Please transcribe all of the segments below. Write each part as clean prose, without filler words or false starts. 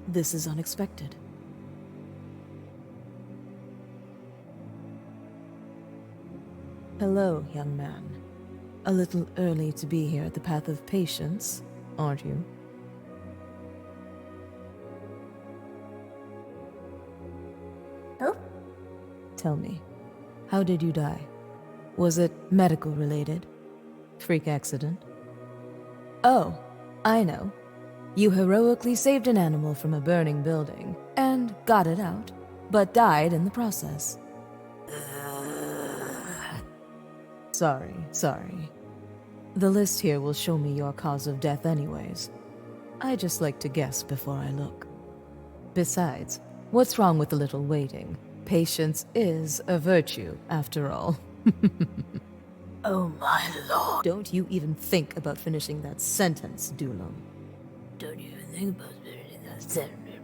This is unexpected. Hello, young man. A little early to be here at the Path of Patience, aren't you? Oh? Tell me, how did you die? Was it medical related? Freak accident? Oh, I know. You heroically saved an animal from a burning building and got it out, but died in the process. Sorry. The list here will show me your cause of death anyways. I just like to guess before I look. Besides, what's wrong with a little waiting? Patience is a virtue, after all. Oh my lord. Don't you even think about finishing that sentence, Dulam. Don't even think about finishing that sentence.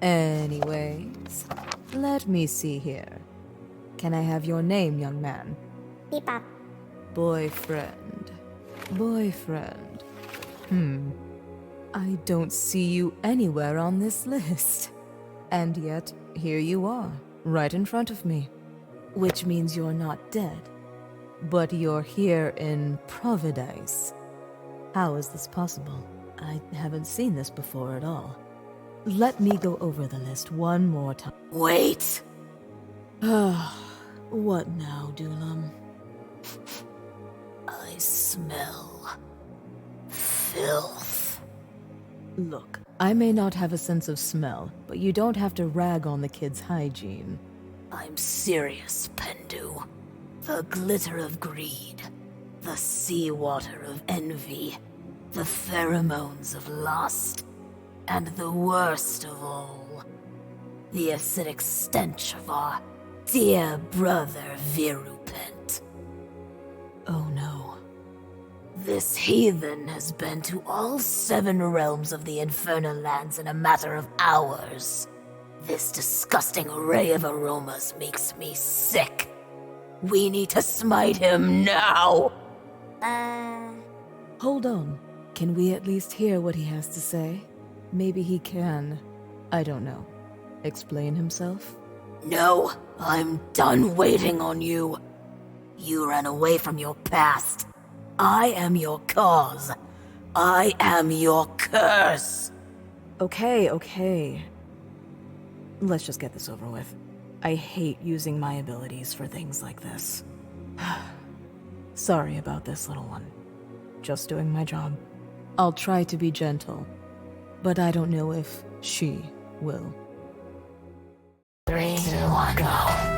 Anyways, let me see here. Can I have your name, young man? Beep-bop. Boyfriend. I don't see you anywhere on this list. And yet, here you are, right in front of me. Which means you're not dead. But you're here in Providence. How is this possible? I haven't seen this before at all. Let me go over the list one more time. Wait! What now, Dulam? I smell filth. Look, I may not have a sense of smell, but you don't have to rag on the kid's hygiene. I'm serious, Pen'du. The glitter of greed, the seawater of envy, the pheromones of lust, and the worst of all, the acidic stench of our dear brother Virupent. Oh no. This heathen has been to all 7 realms of the infernal lands in a matter of hours. This disgusting array of aromas makes me sick. We need to smite him now! Hold on. Can we at least hear what he has to say? Maybe he can, I don't know, explain himself? No, I'm done waiting on you. You ran away from your past. I am your cause. I am your curse. Okay. Let's just get this over with. I hate using my abilities for things like this. Sorry about this, little one. Just doing my job. I'll try to be gentle, but I don't know if she will. 3, 2, 1, go.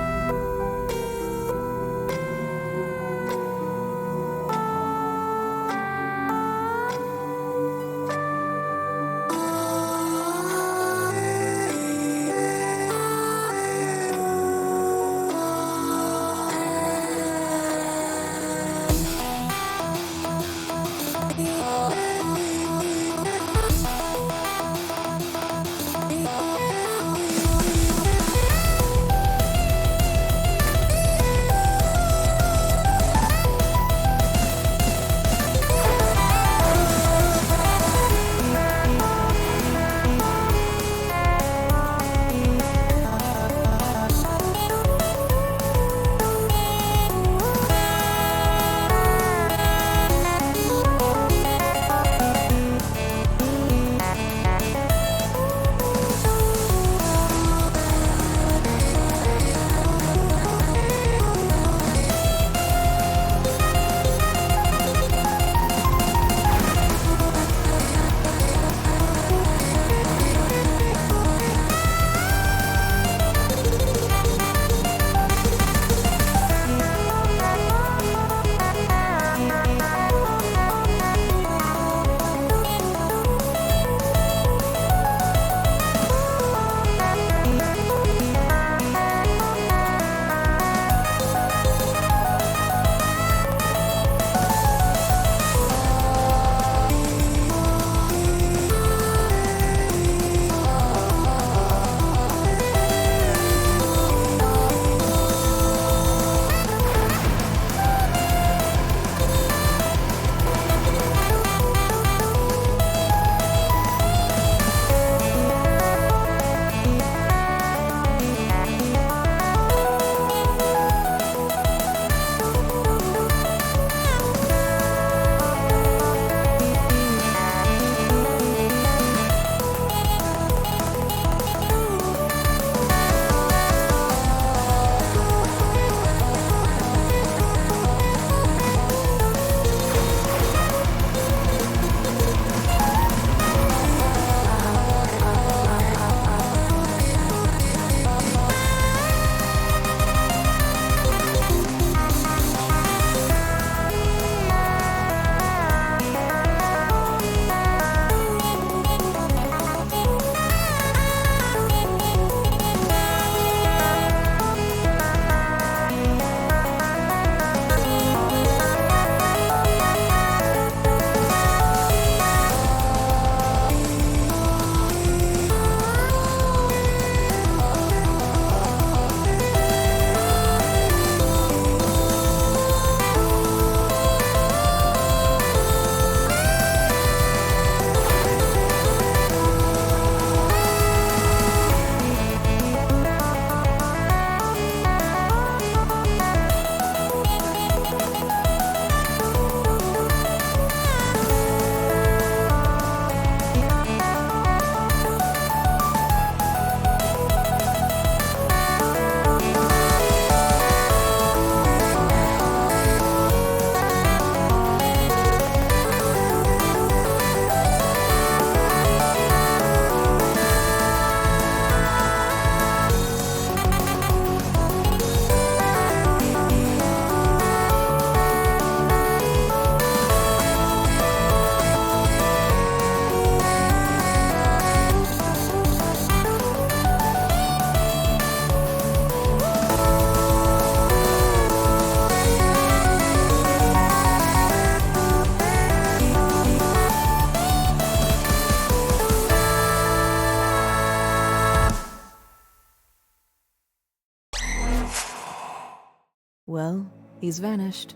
Well, he's vanished.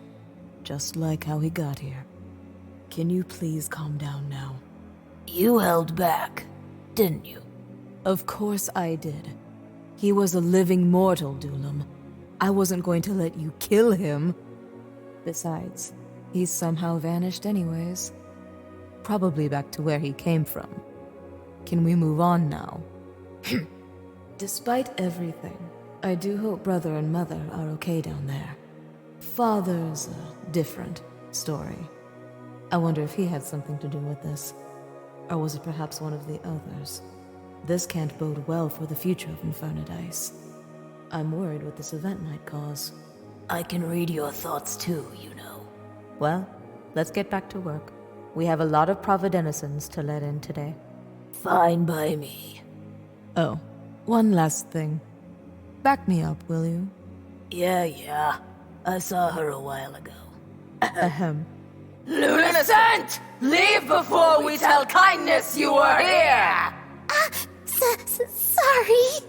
Just like how he got here. Can you please calm down now? You held back, didn't you? Of course I did. He was a living mortal, Dulam. I wasn't going to let you kill him. Besides, he's somehow vanished anyways. Probably back to where he came from. Can we move on now? Despite everything, I do hope brother and mother are okay down there. Father's a different story. I wonder if he had something to do with this. Or was it perhaps one of the others? This can't bode well for the future of Infernadice. I'm worried what this event might cause. I can read your thoughts too, you know. Well, let's get back to work. We have a lot of Providenicens to let in today. Fine by me. Oh, one last thing. Back me up, will you? Yeah. I saw her a while ago. Ahem. Lunacy! Leave before we tell kindness you were here! Sorry.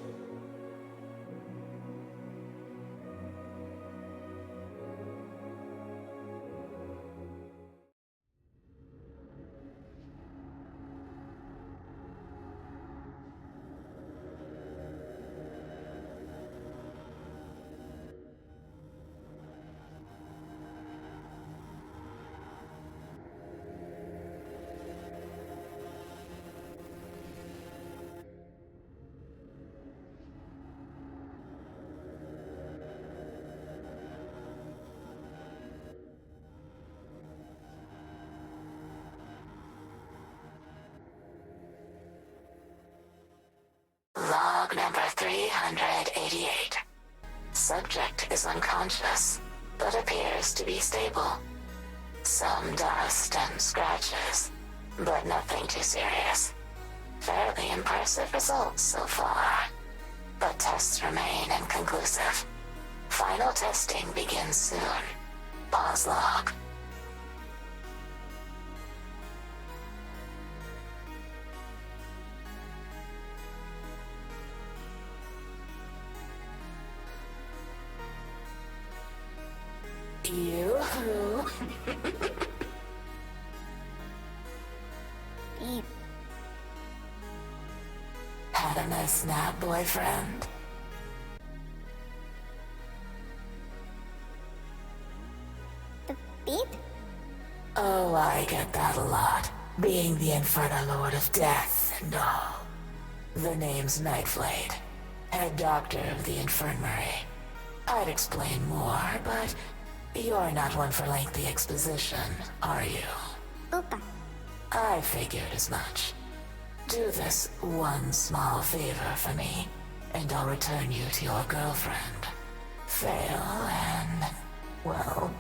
Log number 388. Subject is unconscious, but appears to be stable. Some dust and scratches, but nothing too serious. Fairly impressive results so far, but tests remain inconclusive. Final testing begins soon. Pause log. Yoo-hoo. Beep. Had a nice nap, boyfriend? Beep? Oh, I get that a lot. Being the Infernal Lord of Death and all. The name's Nightflaid, head doctor of the infirmary. I'd explain more, but you're not one for lengthy exposition, are you? Oopa. I figured as much. Do this one small favor for me, and I'll return you to your girlfriend. Fail and, well,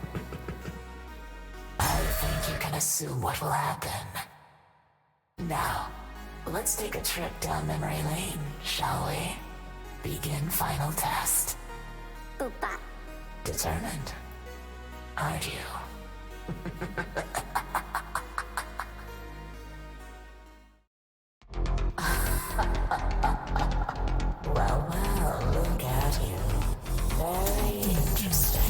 I think you can assume what will happen. Now, let's take a trip down memory lane, shall we? Begin final test. Oopa. Determined, aren't you? Well, look at you. Very interesting.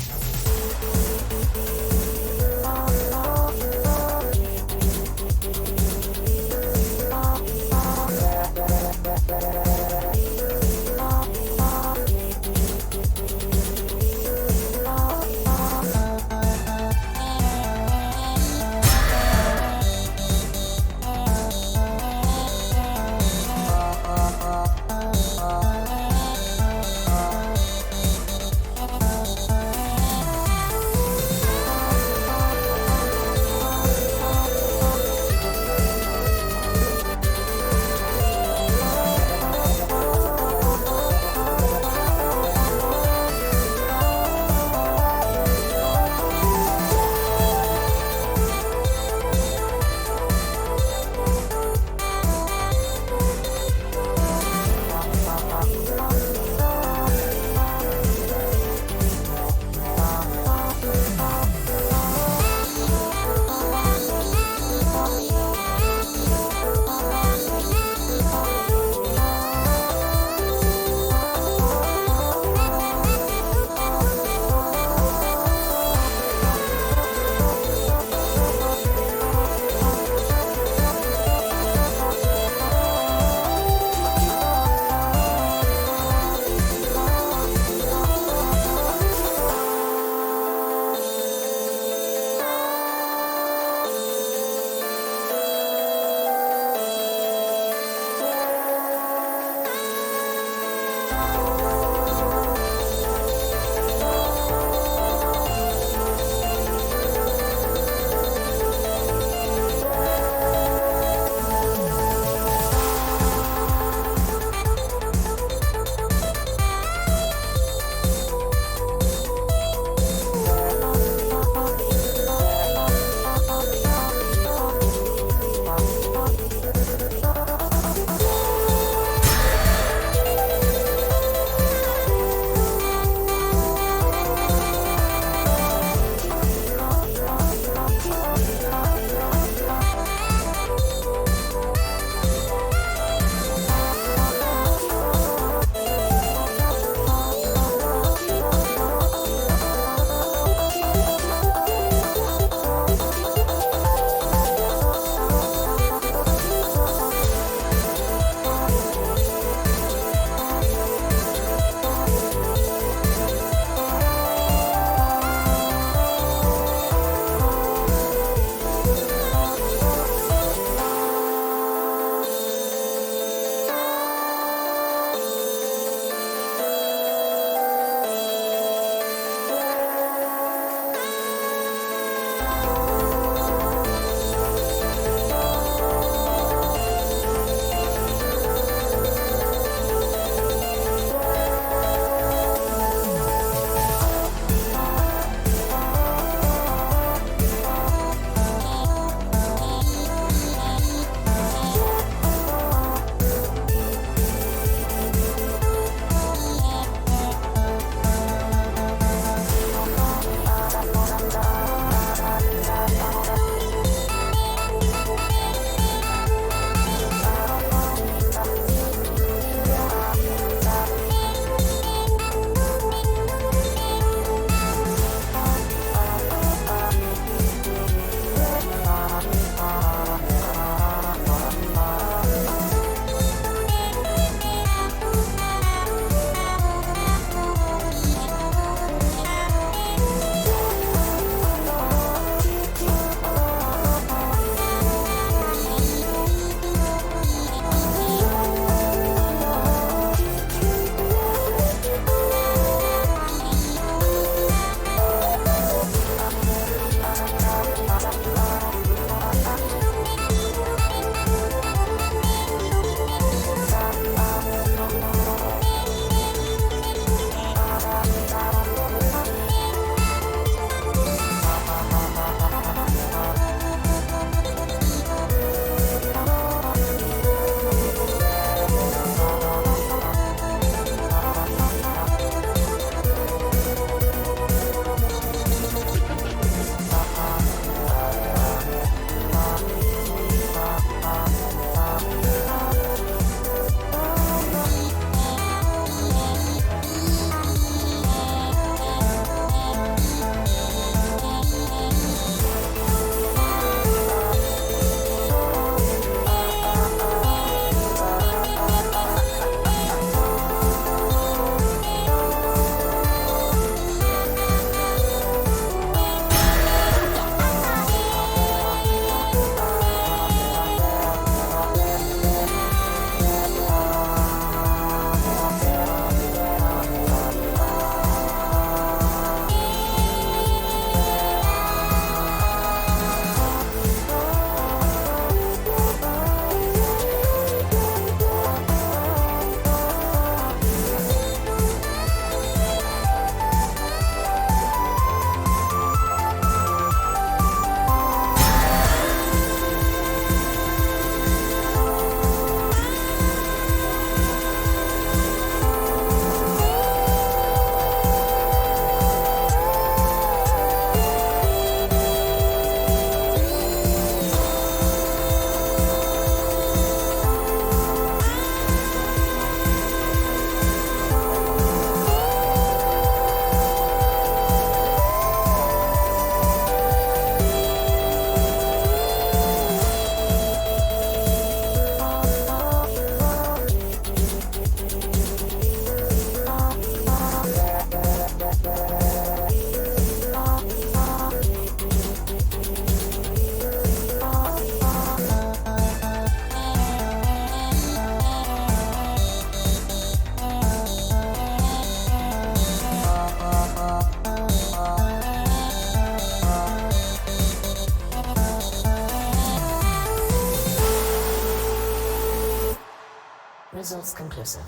results conclusive.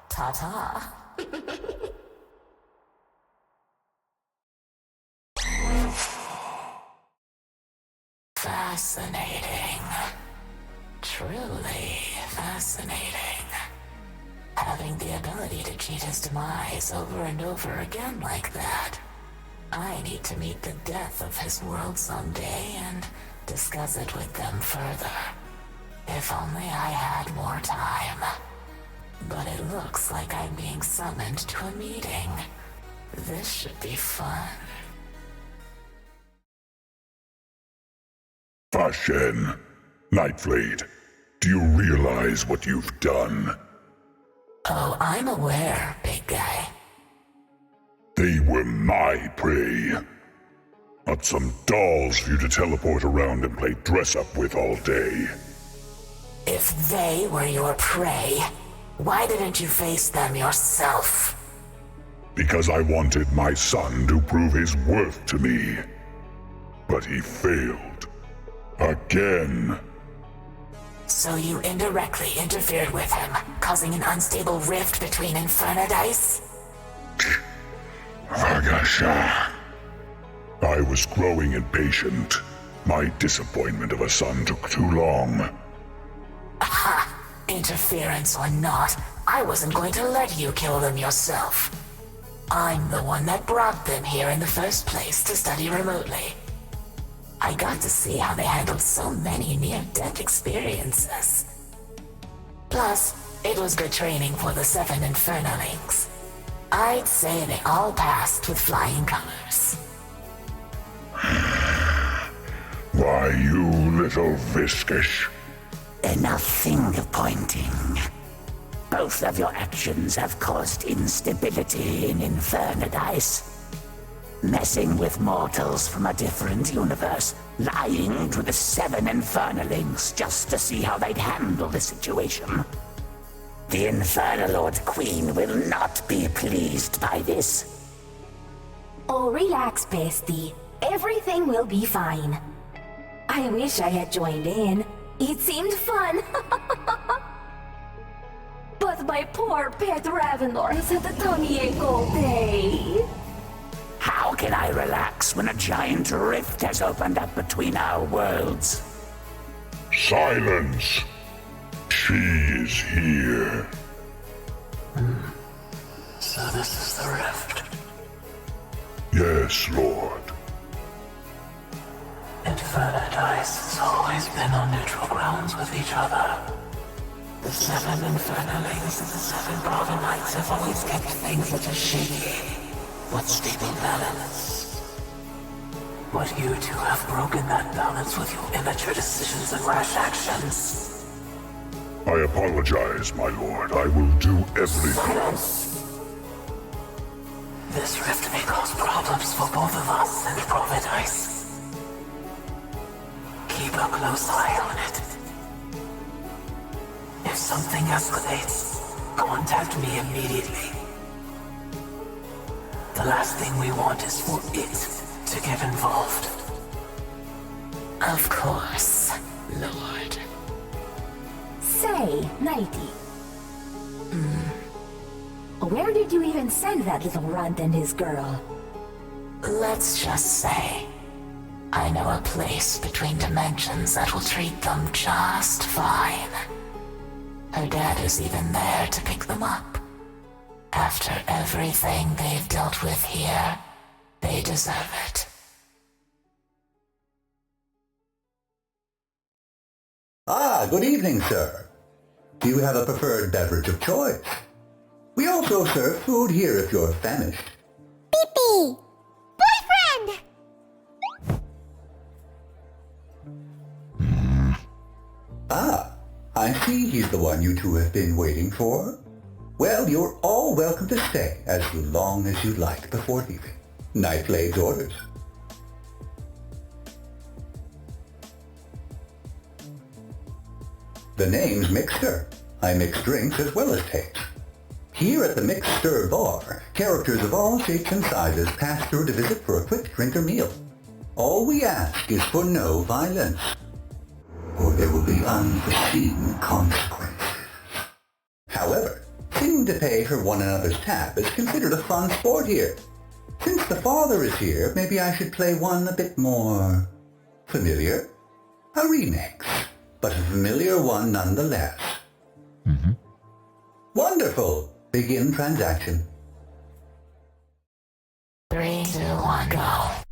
Ta-ta. Fascinating. Truly fascinating. Having the ability to cheat his demise over and over again like that. I need to meet the death of his world someday and discuss it with them further. If only I had more time. But it looks like I'm being summoned to a meeting. This should be fun. Fashen, Nightflaid, do you realize what you've done? Oh, I'm aware, big guy. They were my prey. Not some dolls for you to teleport around and play dress-up with all day. If they were your prey, why didn't you face them yourself? Because I wanted my son to prove his worth to me. But he failed. Again. So you indirectly interfered with him, causing an unstable rift between Infernadice? Vagasha. I was growing impatient. My disappointment of a son took too long. Aha! Interference or not, I wasn't going to let you kill them yourself. I'm the one that brought them here in the first place to study remotely. I got to see how they handled so many near-death experiences. Plus, it was good training for the 7 Infernalings. I'd say they all passed with flying colors. Why, you little Viscish. Enough finger-pointing. Both of your actions have caused instability in Infernadice. Messing with mortals from a different universe, lying to the 7 Infernalings just to see how they'd handle the situation. The Infernalord Queen will not be pleased by this. Oh, relax, bestie. Everything will be fine. I wish I had joined in. It seemed fun. But my poor pet Ravenor has had a tummy ache all day. How can I relax when a giant rift has opened up between our worlds? Silence! She is here. So this is the rift. Yes, Lord. Infernadice has always been on neutral grounds with each other. The 7 Infernalings and the 7 Bravo Knights have always kept things at a shaky but stable balance. But you two have broken that balance with your immature decisions and rash actions. I apologize, my lord. I will do everything. Silence! This rift may cause problems for both of us and Providence. Keep a close eye on it. If something escalates, contact me immediately. The last thing we want is for it to get involved. Of course, Lord. Say, Nighty. Where did you even send that little runt and his girl? Let's just say, I know a place between dimensions that will treat them just fine. Her dad is even there to pick them up. After everything they've dealt with here, they deserve it. Ah, good evening, sir. Do you have a preferred beverage of choice? We also serve food here if you're famished. Pee-pee! Boyfriend! Ah, I see he's the one you two have been waiting for. Well, you're all welcome to stay as long as you like before leaving. Nightflaid's orders. The name's Mixter. I mix drinks as well as tapes. Here at the Mixter Bar, characters of all shapes and sizes pass through to visit for a quick drink or meal. All we ask is for no violence, or there will be unforeseen consequences. to pay for one another's tap is considered a fun sport here. Since the father is here, maybe I should play one a bit more familiar? A remix, but a familiar one nonetheless. Wonderful! Begin transaction. 3, 2, 1, go.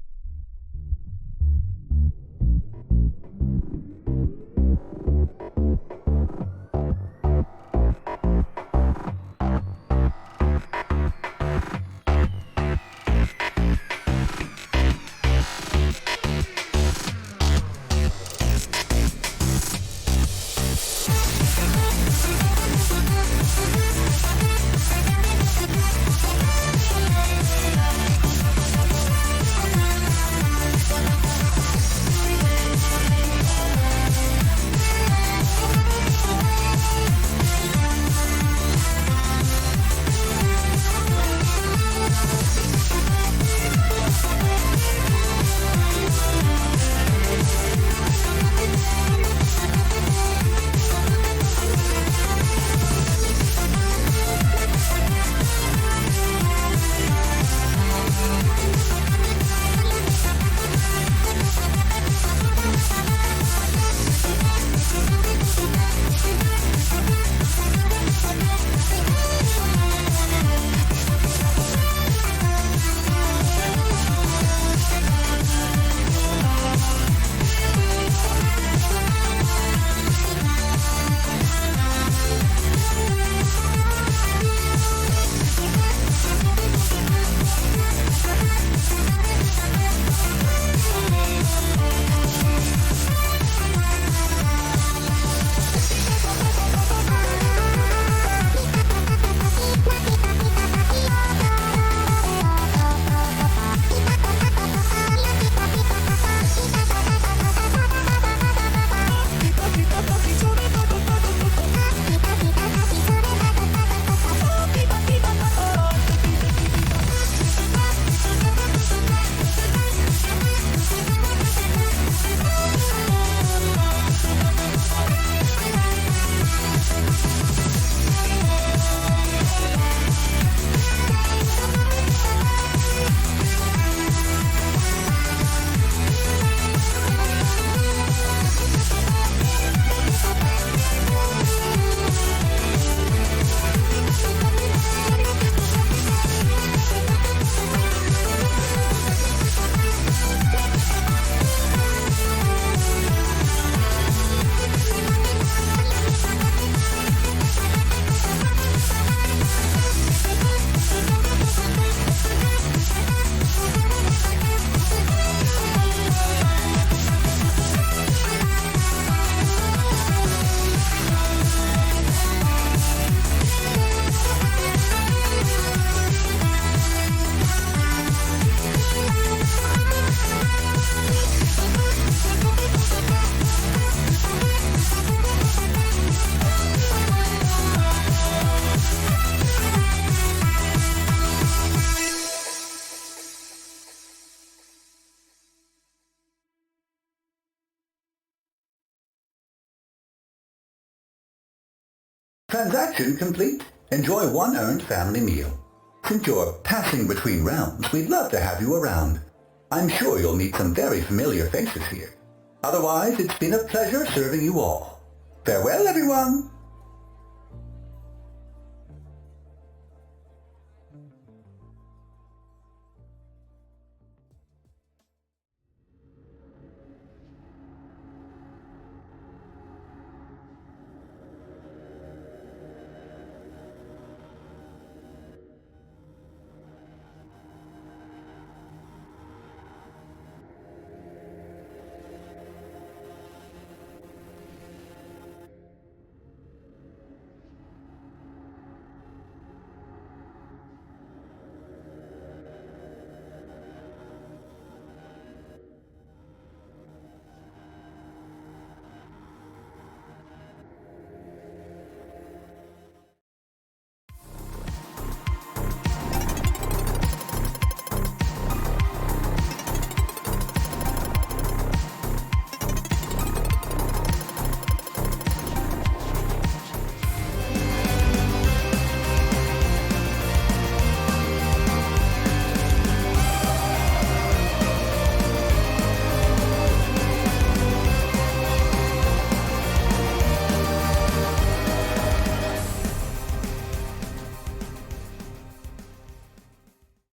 Transaction complete. Enjoy one earned family meal. Since you're passing between realms, we'd love to have you around. I'm sure you'll meet some very familiar faces here. Otherwise, it's been a pleasure serving you all. Farewell, everyone!